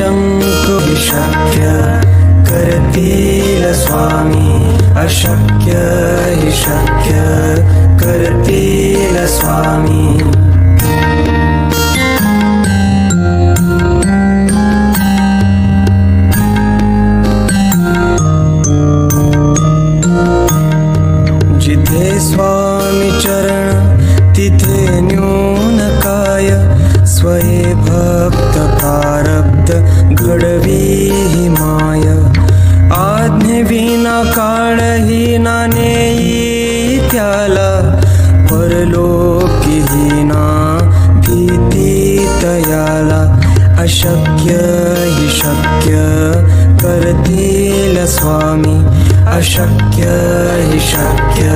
निशंक शक्य करतील स्वामी, अशक्य हि शक्य करतील स्वामी. जिथे स्वामी चरण तिथे न्यून काय, स्वये भक्त प्रारब्ध घडवी माय. आज्ञेविना काळही ना नेई त्याला, परलोकीही ना भीती तयाला. अशक्य हि शक्य करतील स्वामी, अशक्य हि शक्य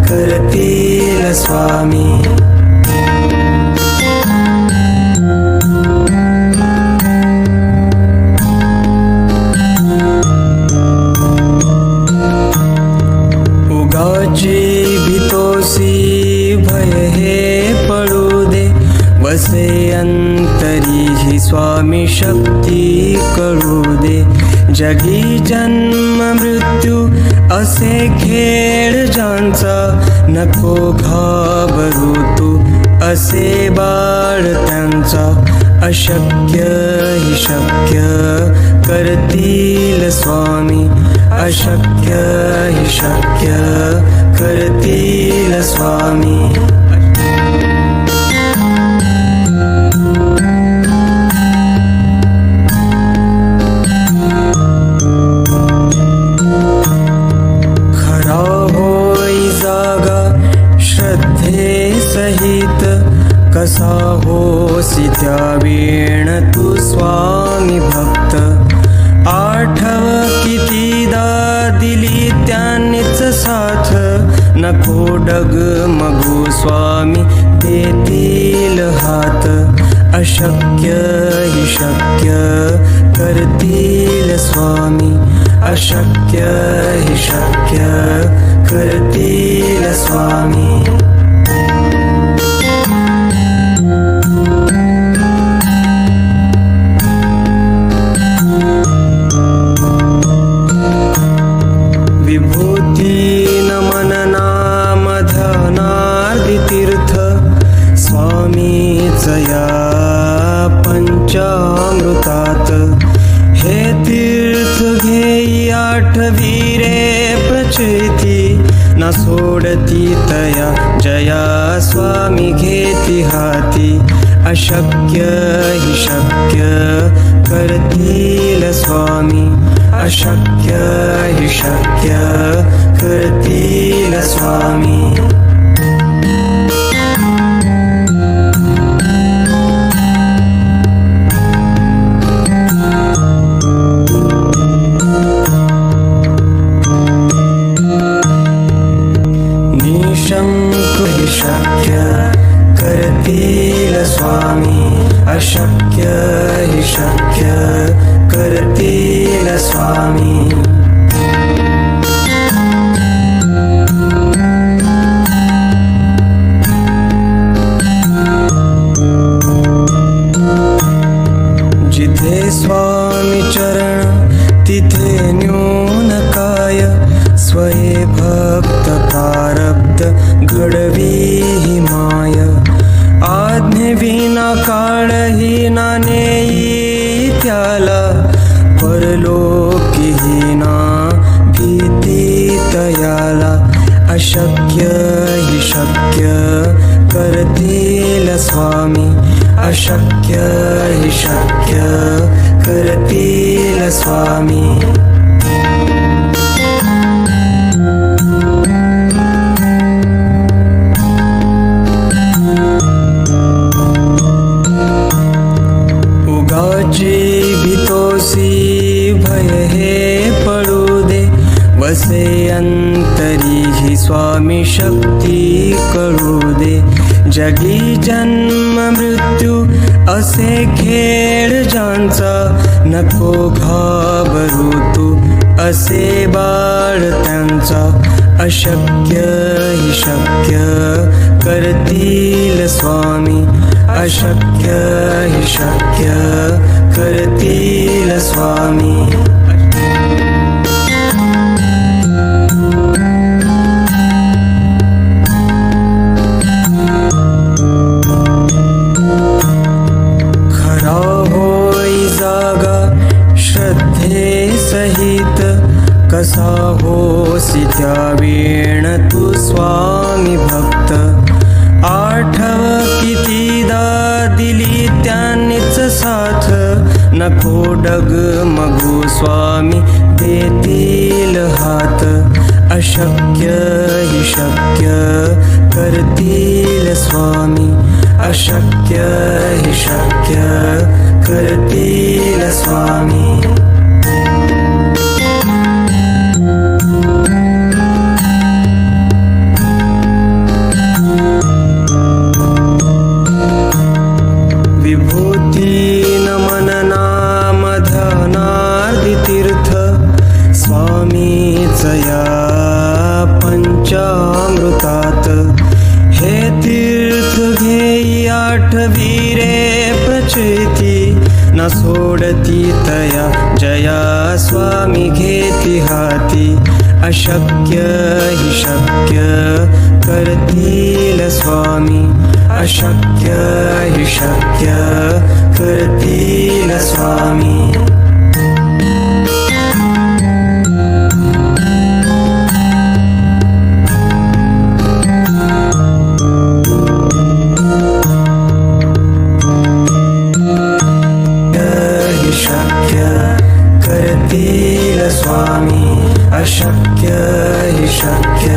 करतील स्वामी. उगाची भीतोसी भय हे पळू दे, वसे अंतरी ही स्वामी शक्ती कळू दे. जगी जन्म मृत्यू असे खेळ ज्यांचा, नको घाबरू तू असे बाळ त्यांचा. अशक्य हि शक्य करतील स्वामी, अशक्य हि शक्य करतील स्वामी. कसा होसी त्या वेण तू स्वामी भक्त. आठव कितीदा दिली त्यांनीच साथ, नको डगमगू स्वामी देतील हात. अशक्य हि शक्य करतील स्वामी, अशक्य हि शक्य करतील स्वामी. या पंचामृतात हे तीर्थ घेई आठवी रे प्रचिती. न सोडती तया जया स्वामी घेती हाती. अशक्य हि शक्य करतील स्वामी, अशक्य हि शक्य करतील स्वामी. शक्य करतील स्वामी, अशक्य हि शक्य करतील स्वामी. जिथे स्वामी चरण तिथे न्यून काय, स्वये भक्त प्रारब्ध घडवी माय. आज्ञेविना काळही ना नेई त्याला, परलोकीही ना भीती तयाला. अशक्य हि शक्य करतील स्वामी, अशक्य हि शक्य करतील स्वामी. भय हे पळू दे, वसे अंतरी ही स्वामी शक्ती कळू दे. जगी जन्म मृत्यू असे खेळ ज्यांचा, नको घाबरू तू असे बाळ त्यांचा. अशक्य हि शक्य करतील स्वामी, अशक्य हि शक्य करतील स्वामी. खरा होई जागा श्रद्धे सहित, कसा होसी त्या वेण तू स्वामी भक्त. आठव कितीदा दिली त्यांनीच साथ, नको डगमगू स्वामी देतील हात. अशक्य हि शक्य करतील स्वामी, अशक्य हि शक्य करतील स्वामी. विभूती नमन नाम धनार्दी तीर्थ, स्वामीच या पंचामृतात. हे तीर्थ घेई आठवी रे प्रचिती, न सोडती तया जया स्वामी घेती हाती. अशक्य हि शक्य करतील स्वामी, अशक्य हि शक्य करतील स्वामी. अशक्य हि शक्य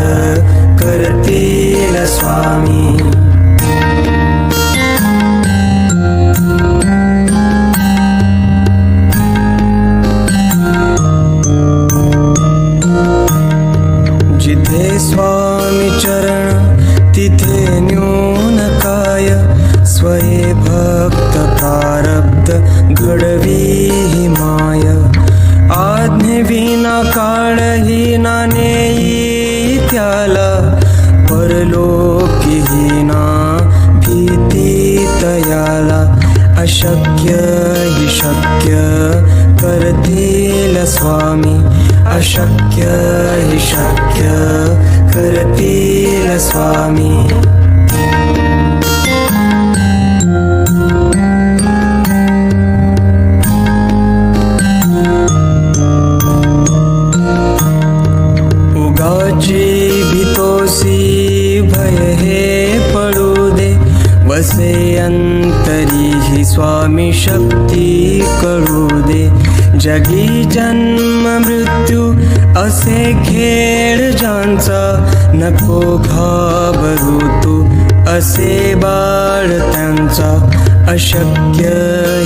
करतील स्वामी. जिथे स्वामी चरण तिथे न्यून काय, स्वये भक्त प्रारब्ध घडवी हि माय. आज्ञेविना काळही ना नेई त्याला, परलोकीही ना भीती तयाला. अशक्य हि शक्य करतील स्वामी, अशक्य हि शक्य करतील स्वामी. भय हे पडू दे, वसे अंतरी ही स्वामी शक्ती कळू दे. जगी जन्म मृत्यू असे खेळ ज्यांचा, नको घाबरू तू असे बाळ त्यांचा. अशक्य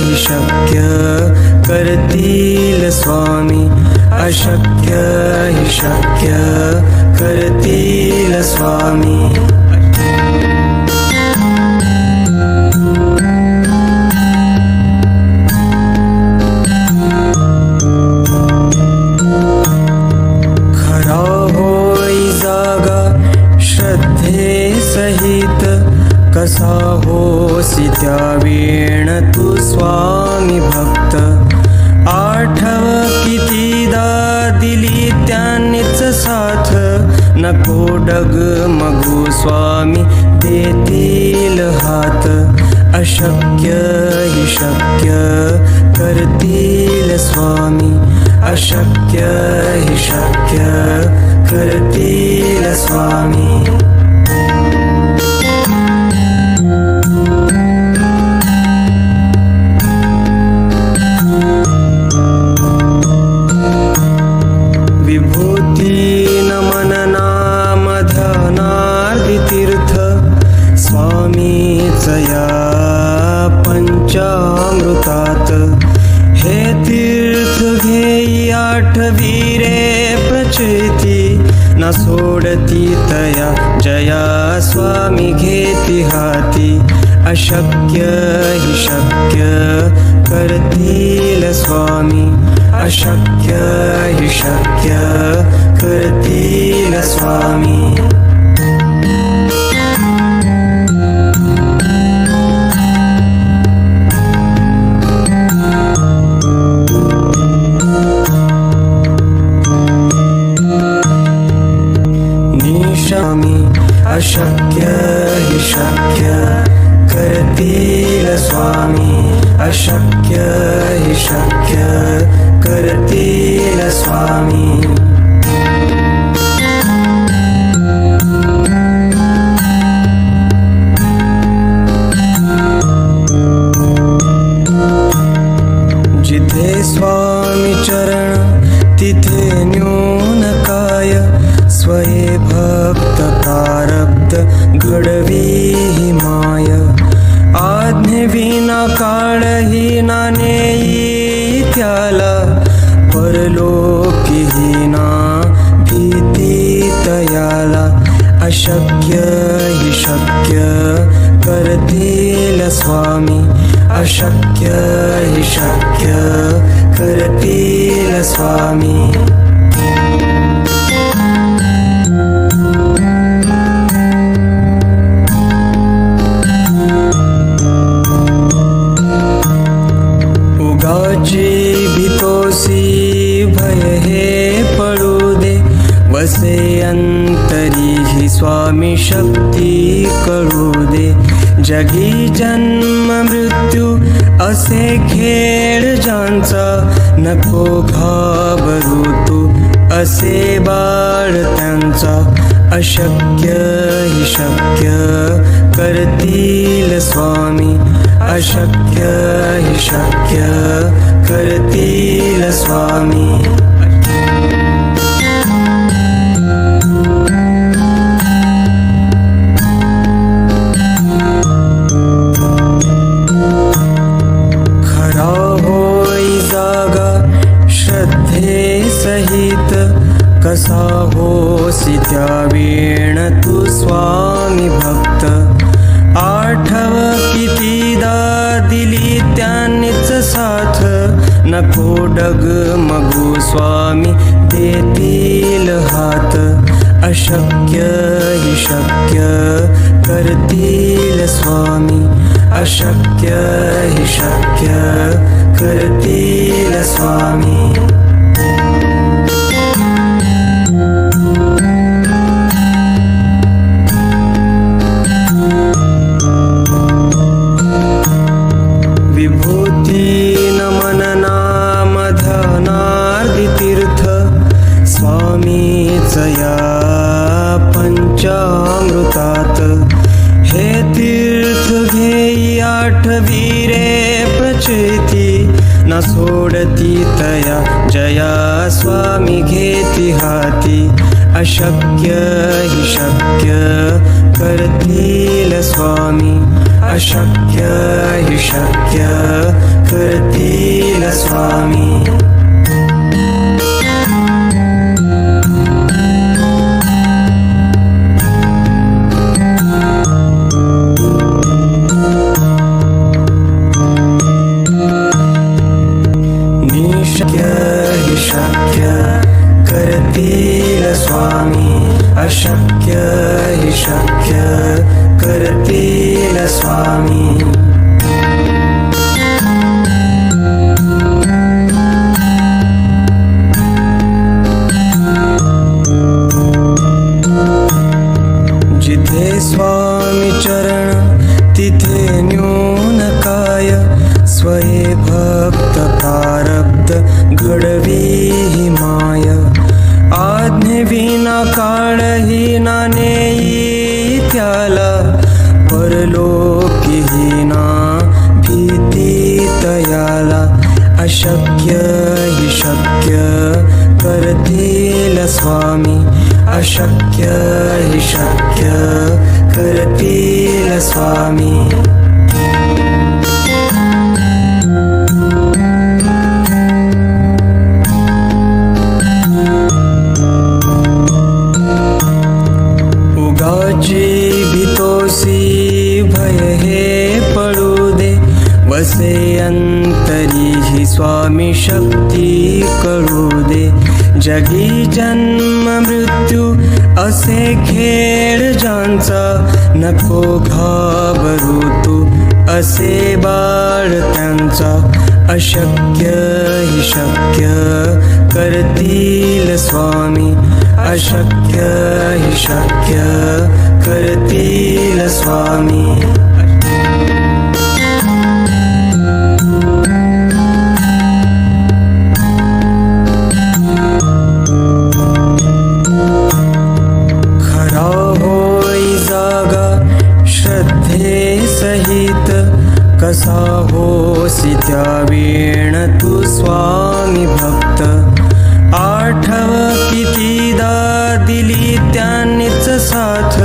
हि शक्य करतील स्वामी, अशक्य हि शक्य करतील स्वामी. खरा होई जागा श्रद्धे सहित, कसा होसी त्या वेण तू स्वामी भक्त. आठव कितीदा दिली त्यांनीच साथ, नको डगमगू स्वामी देतील हात. अशक्य हि शक्य करतील स्वामी, अशक्य हि शक्य करतील स्वामी. विभूती नमन नाम धनार्दी तीर्थ, स्वामीच या पंचामृतात. हे तीर्थ घेई आठवी रे प्रचिती, न सोडती तया जया स्वामी घेती हाती. अशक्य हि शक्य करतील स्वामी, अशक्य हि शक्य करतील स्वामी. हि शक्य करतील स्वामी. जिथे स्वामी चरण तिथे न्यून काय, स्वये भक्त प्रारब्ध घडवी ही माय. आज्ञेविना काळही ना नेई त्याला, परलोकीही ना भीती तयाला. अशक्य हि शक्य करतील स्वामी, अशक्य हि शक्य करतील स्वामी. उगाची भीतोसी भय हे पडू दे, वसे अंतरी ही स्वामी शक्ती कळू दे. जगी जन्म मृत्यू असे खेळ ज्यांचा, नको घाबरू तू असे बाळ त्यांचा. अशक्य हि शक्य करतील स्वामी, अशक्य हि शक्य करतील स्वामी. सहित कसा होसी त्या वेण तू स्वामी भक्त. आठव कितीदा दिली त्यांनीच साथ, नको डगमगू स्वामी देतील हात. अशक्य हि शक्य करतील स्वामी, अशक्य हि शक्य करतील स्वामी. विभूती नमन नाम धनार्दी तीर्थ, स्वामीच या पंचामृतात. हे तीर्थ घेई आठवी रे प्रचिती, न सोडती तया जया स्वामी घेती हाती. अशक्य हि शक्य करतील स्वामी, अशक्य हि शक्य करतील स्वामी. निशक्य हि शक्य करतील स्वामी, अशक्य हि शक्य करतील स्वामी. जिथे स्वामी चरण तिथे न्यून काय, स्वये भक्त प्रारब्ध घडवी ही माय. आज्ञेविना काळही ना नेई त्याला, परलोकीही ना भीती तयाला. अशक्य हि शक्य करतील स्वामी, अशक्य हि शक्य करतील स्वामी. उगाची भीतोसी भय हे पडू दे, वसे अंतरी ही स्वामी शक्ती कळू दे. जगी जन्म मृत्यू असे खेळ ज्यांचा, नको घाबरू तू असे बाळ त्यांचा. अशक्य हि शक्य करतील स्वामी, अशक्य हि शक्य करतील स्वामी. स्वामी भक्त आठव कितीदा दिली त्यांनीच साथ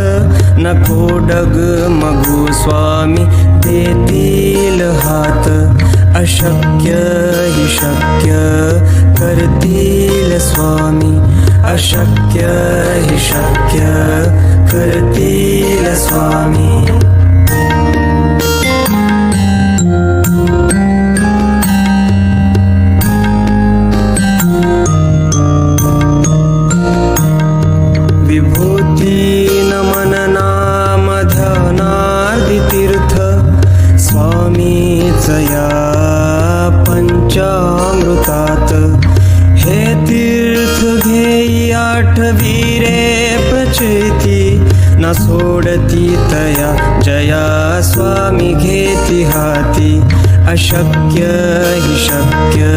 नको डगमगू स्वामी देतील हात अशक्य हि शक्य करतील स्वामी अशक्य हि शक्य करतील स्वामी विभूती नमन नाम ध्यानार्दी तीर्थ स्वामीच या पंचामृतात हे तीर्थ घेई आठवी रे प्रचिती न सोडती तया जया स्वामी घेती हाती अशक्य हि शक्य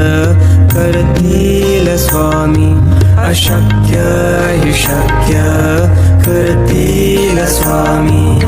करतील स्वामी अशक्य हि शक्य करतील स्वामी